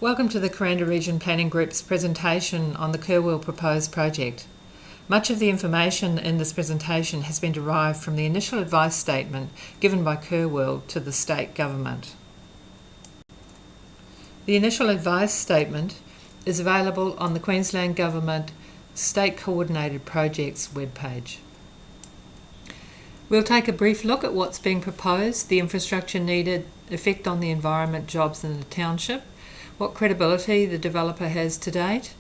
Welcome to the Kuranda Region Planning Group's presentation on the KUR-World proposed project. Much of the information in this presentation has been derived from the initial advice statement given by KUR-World to the state government. The initial advice statement is available on the Queensland Government State Coordinated Projects webpage. We'll take a brief look at what's being proposed, the infrastructure needed, effect on the environment, jobs in the township, what credibility the developer has to date,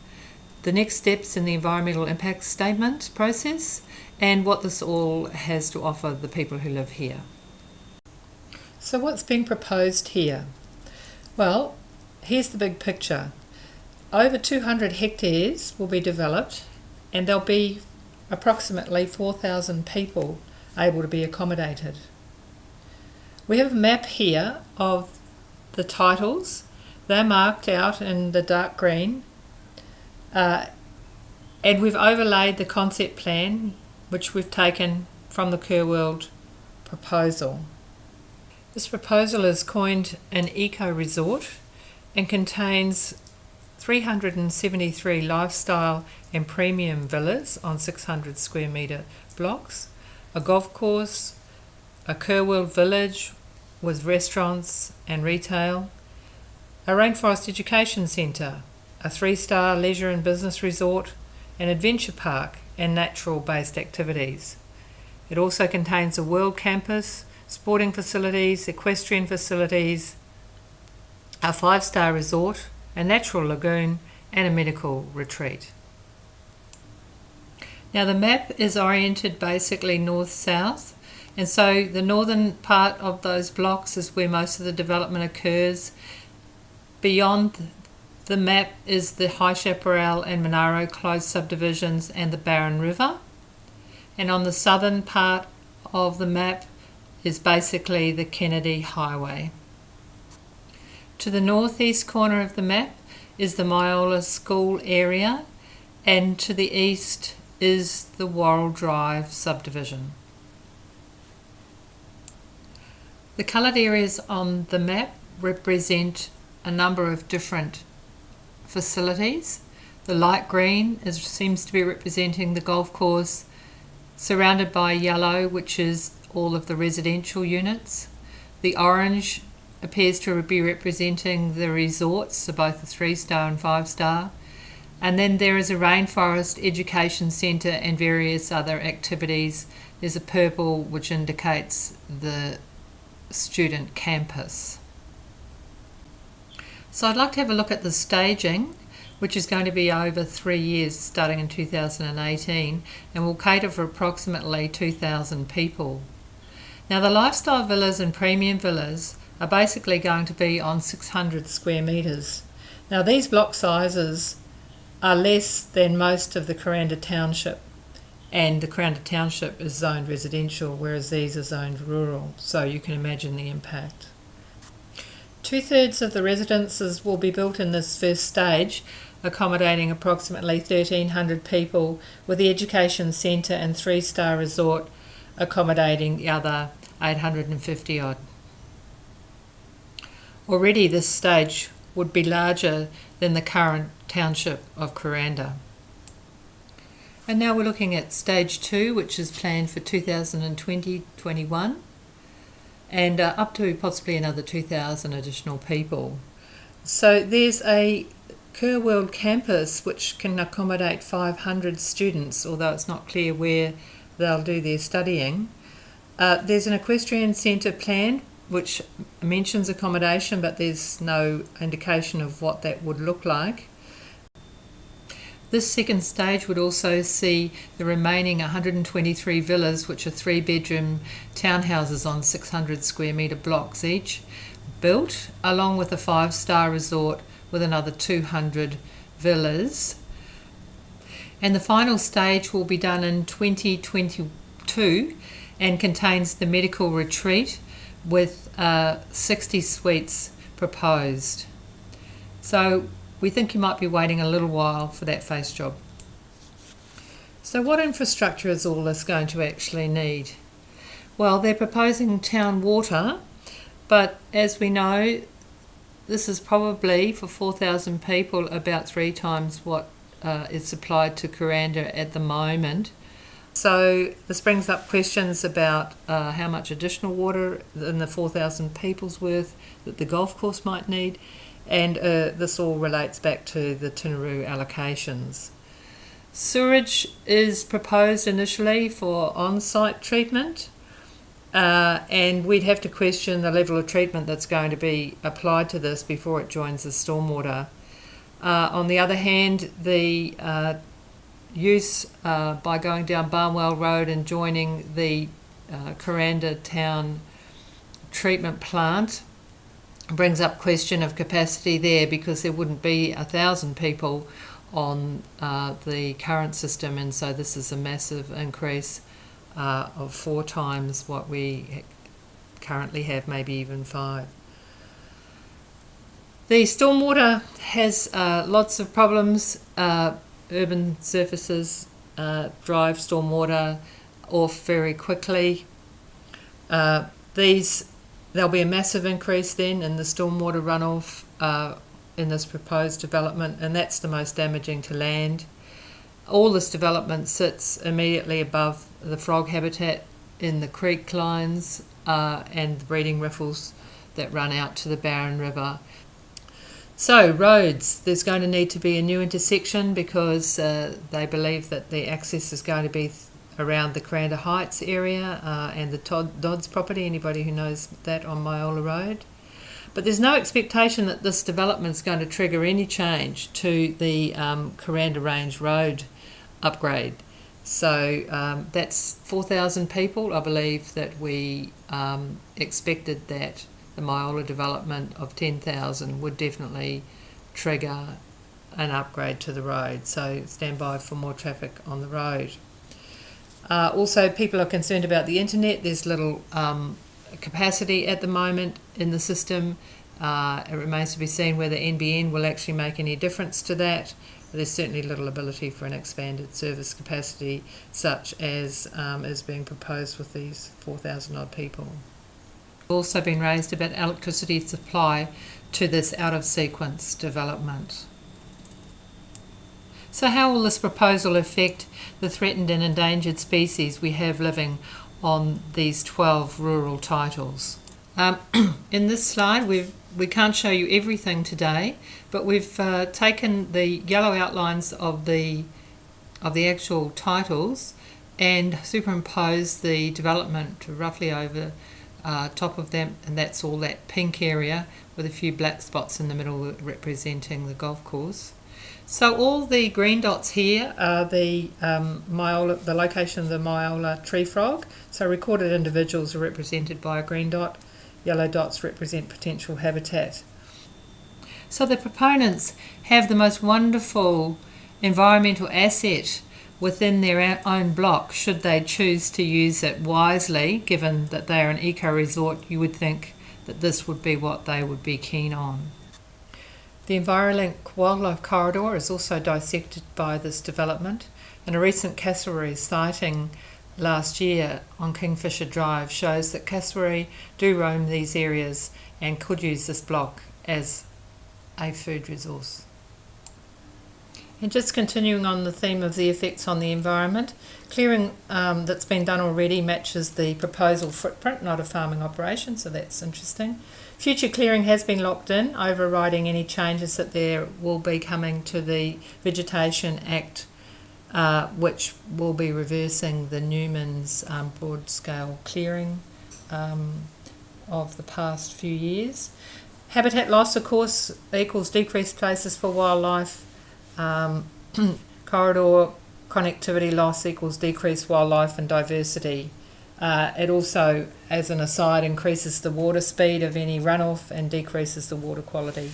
the next steps in the environmental impact statement process, and what this all has to offer the people who live here. So what's being proposed here? Well, here's the big picture. Over 200 hectares will be developed, and there'll be approximately 4,000 people able to be accommodated. We have a map here of the titles. They're marked out in the dark green, and we've overlaid the concept plan which we've taken from the KUR-World proposal. This proposal is coined an eco resort and contains 373 lifestyle and premium villas on 600 square metre blocks, a golf course, a KUR-World village with restaurants and retail, a rainforest education centre, a 3-star leisure and business resort, an adventure park and natural-based activities. It also contains a world campus, sporting facilities, equestrian facilities, a 5-star resort, a natural lagoon and a medical retreat. Now the map is oriented basically north-south, and so the northern part of those blocks is where most of the development occurs. Beyond the map is the High Chaparral and Monaro closed subdivisions and the Barron River. And on the southern part of the map is basically the Kennedy Highway. To the northeast corner of the map is the Myola School area, and to the east is the Worrell Drive subdivision. The coloured areas on the map represent a number of different facilities. The light green seems to be representing the golf course, surrounded by yellow, which is all of the residential units. The orange appears to be representing the resorts, so both the 3-star and 5-star. And then there is a rainforest education centre and various other activities. There's a purple which indicates the student campus. So I'd like to have a look at the staging, which is going to be over 3 years starting in 2018 and will cater for approximately 2,000 people. Now the lifestyle villas and premium villas are basically going to be on 600 square metres. Now these block sizes are less than most of the Kuranda Township, and the Kuranda Township is zoned residential, whereas these are zoned rural, so you can imagine the impact. 2/3 of the residences will be built in this first stage, accommodating approximately 1,300 people, with the education centre and 3-star resort accommodating the other 850 odd. Already this stage would be larger than the current township of Kuranda. And now we're looking at stage 2, which is planned for 2020-21. and up to possibly another 2,000 additional people. So there's a KUR-World campus which can accommodate 500 students, although it's not clear where they'll do their studying. There's an equestrian centre planned which mentions accommodation, but there's no indication of what that would look like. This second stage would also see the remaining 123 villas, which are 3-bedroom townhouses on 600 square metre blocks each, built, along with a 5-star resort with another 200 villas. And the final stage will be done in 2022 and contains the medical retreat with 60 suites proposed. So we think you might be waiting a little while for that face job. So what infrastructure is all this going to actually need? Well, they're proposing town water, but as we know, this is probably, for 4,000 people, about 3 times what is supplied to Kuranda at the moment. So this brings up questions about how much additional water in the 4,000 people's worth that the golf course might need, and this all relates back to the Tinaroo allocations. Sewerage is proposed initially for on-site treatment, and we'd have to question the level of treatment that's going to be applied to this before it joins the stormwater. On the other hand, the use by going down Barnwell Road and joining the Kuranda town treatment plant brings up question of capacity there, because there wouldn't be 1,000 people on the current system, and so this is a massive increase of 4 times what we currently have, maybe even 5. The stormwater has lots of problems. Urban surfaces drive stormwater off very quickly. There'll be a massive increase then in the stormwater runoff in this proposed development, and that's the most damaging to land. All this development sits immediately above the frog habitat in the creek lines and the breeding riffles that run out to the Barron River. So roads, there's going to need to be a new intersection, because they believe that the access is going to be around the Kuranda Heights area and the Dodds property, anybody who knows that on Myola Road. But there's no expectation that this development is going to trigger any change to the Kuranda Range Road upgrade. So that's 4,000 people. I believe that we expected that the Myola development of 10,000 would definitely trigger an upgrade to the road. So stand by for more traffic on the road. Also, people are concerned about the internet. There's little capacity at the moment in the system. It remains to be seen whether NBN will actually make any difference to that. There's certainly little ability for an expanded service capacity such as is being proposed with these 4,000 odd people. Also been raised about electricity supply to this out of sequence development. So how will this proposal affect the threatened and endangered species we have living on these 12 rural titles? In this slide we can't show you everything today, but we've taken the yellow outlines of the actual titles and superimposed the development roughly over top of them, and that's all that pink area with a few black spots in the middle representing the golf course. So all the green dots here are the location of the Myola tree frog. So recorded individuals are represented by a green dot. Yellow dots represent potential habitat. So the proponents have the most wonderful environmental asset within their own block, should they choose to use it wisely. Given that they are an eco resort, you would think that this would be what they would be keen on. The EnviroLink wildlife corridor is also dissected by this development, and a recent cassowary sighting last year on Kingfisher Drive shows that cassowary do roam these areas and could use this block as a food resource. And just continuing on the theme of the effects on the environment, clearing that's been done already matches the proposal footprint, not a farming operation, so that's interesting. Future clearing has been locked in, overriding any changes that there will be coming to the Vegetation Act, which will be reversing the Newman's broad-scale clearing of the past few years. Habitat loss, of course, equals decreased places for wildlife. Corridor connectivity loss equals decreased wildlife and diversity. It also, as an aside, increases the water speed of any runoff and decreases the water quality.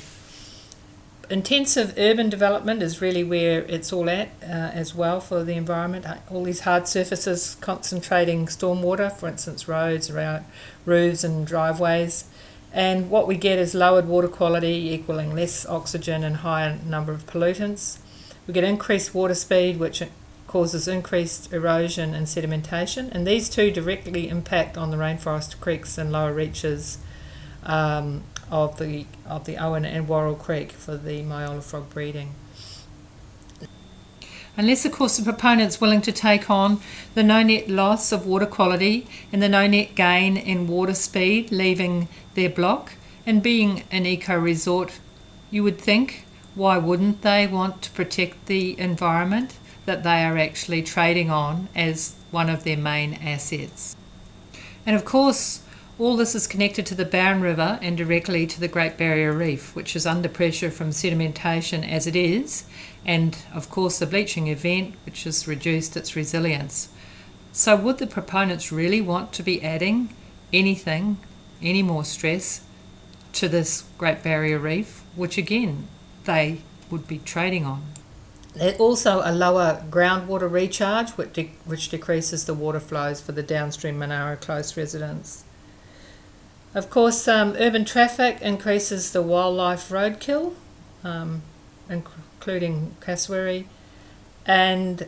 Intensive urban development is really where it's all at as well for the environment. All these hard surfaces concentrating stormwater, for instance roads, around roofs and driveways. And what we get is lowered water quality equaling less oxygen and higher number of pollutants. We get increased water speed, which causes increased erosion and sedimentation, and these two directly impact on the rainforest creeks and lower reaches of the Owen and Worrell Creek for the Myola frog breeding. Unless, of course, the proponent's willing to take on the no net loss of water quality and the no net gain in water speed leaving their block, and being an eco resort, you would think, why wouldn't they want to protect the environment that they are actually trading on as one of their main assets? And of course, all this is connected to the Barron River and directly to the Great Barrier Reef, which is under pressure from sedimentation as it is, and of course the bleaching event, which has reduced its resilience. So would the proponents really want to be adding any more stress to this Great Barrier Reef, which again they would be trading on? There's also a lower groundwater recharge, which decreases the water flows for the downstream Monaro Close residents. Of course, urban traffic increases the wildlife roadkill, including cassowary, and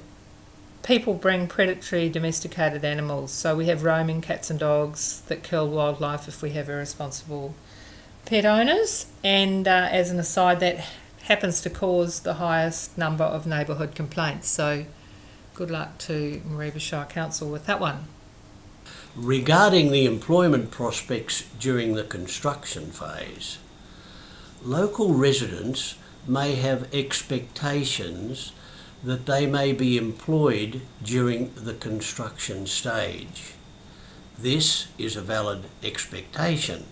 people bring predatory domesticated animals. So we have roaming cats and dogs that kill wildlife if we have irresponsible pet owners, and as an aside, that happens to cause the highest number of neighbourhood complaints. So good luck to Mareeba Shire Council with that one. Regarding the employment prospects during the construction phase, local residents may have expectations that they may be employed during the construction stage. This is a valid expectation.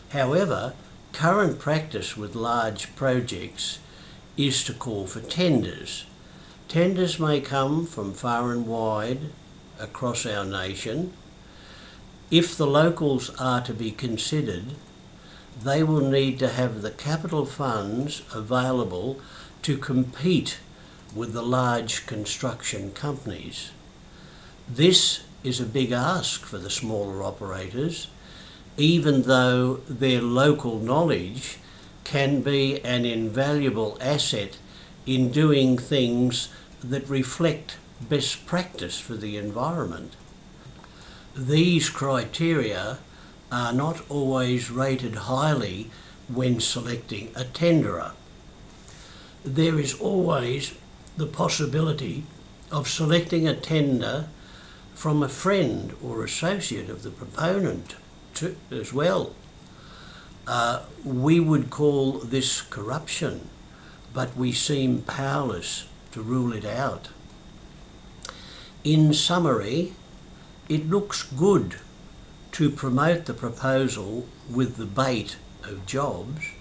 However, current practice with large projects is to call for tenders. Tenders may come from far and wide across our nation. If the locals are to be considered, they will need to have the capital funds available to compete with the large construction companies. This is a big ask for the smaller operators, even though their local knowledge can be an invaluable asset in doing things that reflect best practice for the environment. These criteria are not always rated highly when selecting a tenderer. There is always the possibility of selecting a tender from a friend or associate of the proponent as well. We would call this corruption, but we seem powerless to rule it out. In summary, it looks good to promote the proposal with the bait of jobs.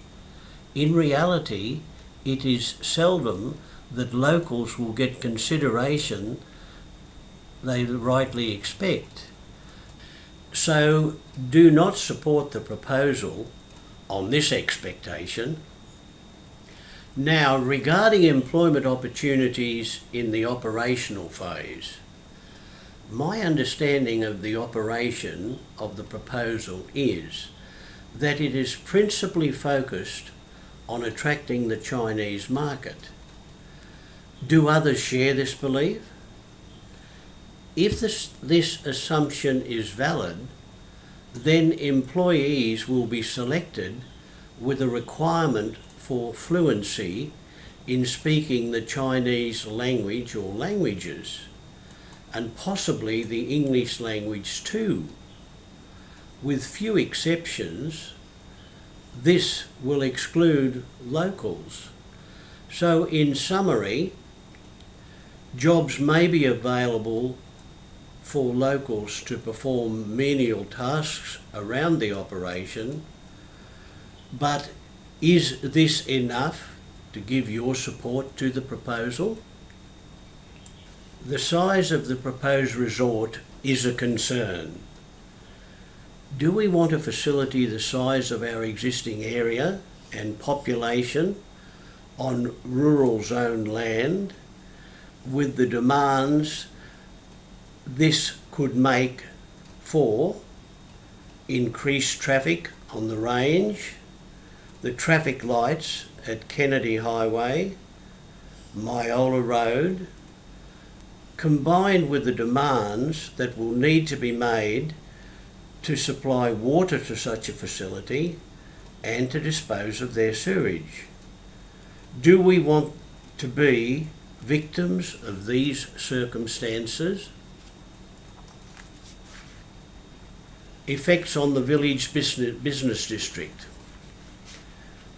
In reality, it is seldom that locals will get consideration they rightly expect. So do not support the proposal on this expectation. Now, regarding employment opportunities in the operational phase, my understanding of the operation of the proposal is that it is principally focused on attracting the Chinese market. Do others share this belief? If this assumption is valid, then employees will be selected with a requirement for fluency in speaking the Chinese language or languages, and possibly the English language too. With few exceptions, this will exclude locals. So in summary, jobs may be available for locals to perform menial tasks around the operation, but is this enough to give your support to the proposal? The size of the proposed resort is a concern. Do we want a facility the size of our existing area and population on rural zone land with the demands this could make for increased traffic on the range, the traffic lights at Kennedy Highway, Myola Road, combined with the demands that will need to be made to supply water to such a facility and to dispose of their sewage. Do we want to be victims of these circumstances? Effects on the village business district.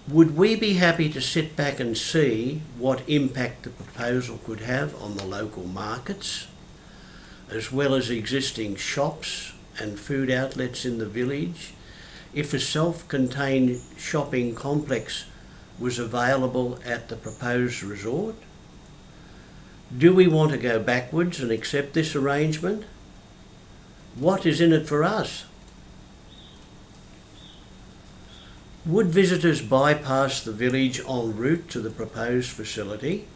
Would we be happy to sit back and see what impact the proposal could have on the local markets, as well as existing shops and food outlets in the village, if a self-contained shopping complex was available at the proposed resort? Do we want to go backwards and accept this arrangement? What is in it for us? Would visitors bypass the village en route to the proposed facility?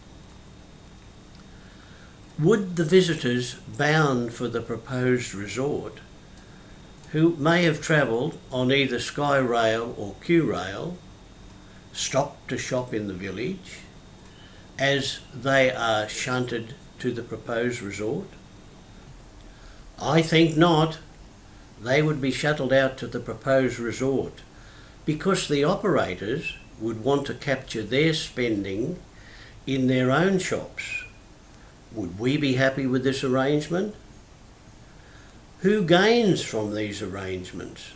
Would the visitors bound for the proposed resort, who may have travelled on either Skyrail or KUR-Rail, stop to shop in the village as they are shunted to the proposed resort? I think not. They would be shuttled out to the proposed resort because the operators would want to capture their spending in their own shops. Would we be happy with this arrangement? Who gains from these arrangements?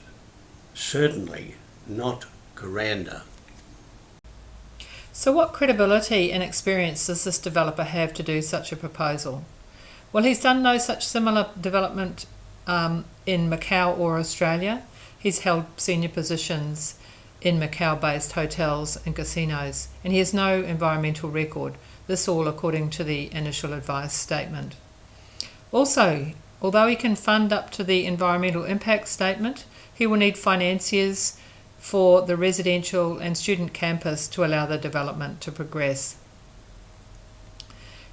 Certainly not Kuranda. So what credibility and experience does this developer have to do such a proposal? Well, he's done no such similar development in Macau or Australia. He's held senior positions in Macau-based hotels and casinos, and he has no environmental record. This all according to the initial advice statement. Also, although he can fund up to the environmental impact statement, he will need financiers for the residential and student campus to allow the development to progress.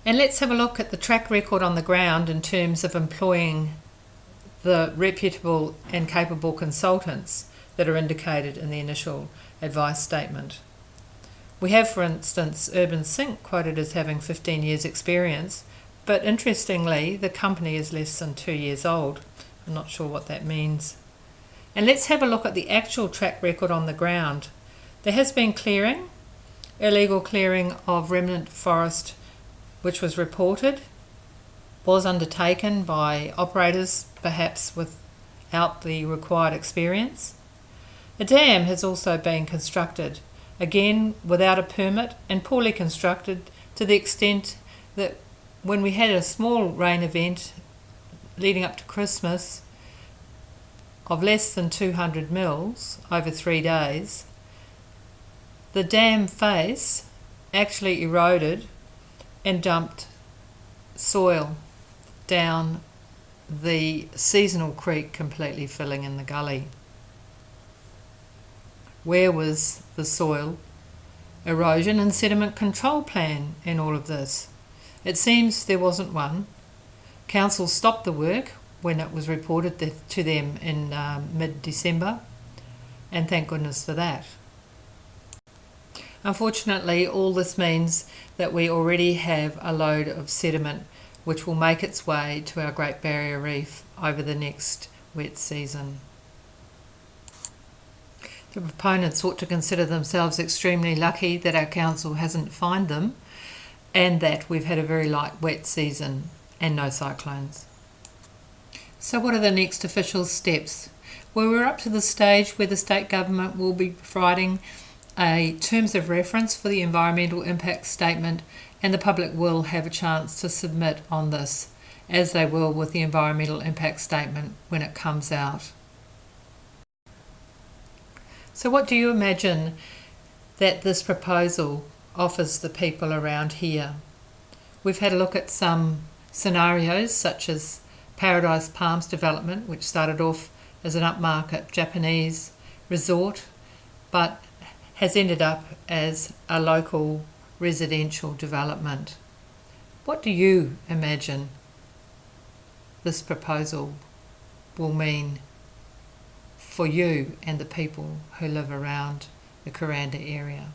And let's have a look at the track record on the ground in terms of employing the reputable and capable consultants that are indicated in the initial advice statement. We have, for instance, Urban Sync quoted as having 15 years experience, but interestingly, the company is less than 2 years old. I'm not sure what that means. And let's have a look at the actual track record on the ground. There has been clearing, illegal clearing of remnant forest, which was reported, was undertaken by operators, perhaps without the required experience. A dam has also been constructed, again without a permit and poorly constructed, to the extent that when we had a small rain event leading up to Christmas of less than 200 mils over 3 days, the dam face actually eroded and dumped soil down the seasonal creek, completely filling in the gully. Where was the soil erosion and sediment control plan in all of this? It seems there wasn't one. Council stopped the work when it was reported to them in mid-December, and thank goodness for that. Unfortunately, all this means that we already have a load of sediment which will make its way to our Great Barrier Reef over the next wet season. The proponents ought to consider themselves extremely lucky that our council hasn't fined them and that we've had a very light wet season and no cyclones. So what are the next official steps? Well, we're up to the stage where the state government will be providing a terms of reference for the environmental impact statement, and the public will have a chance to submit on this, as they will with the environmental impact statement when it comes out. So what do you imagine that this proposal offers the people around here? We've had a look at some scenarios such as Paradise Palms development, which started off as an upmarket Japanese resort but has ended up as a local residential development. What do you imagine this proposal will mean for you and the people who live around the Kuranda area?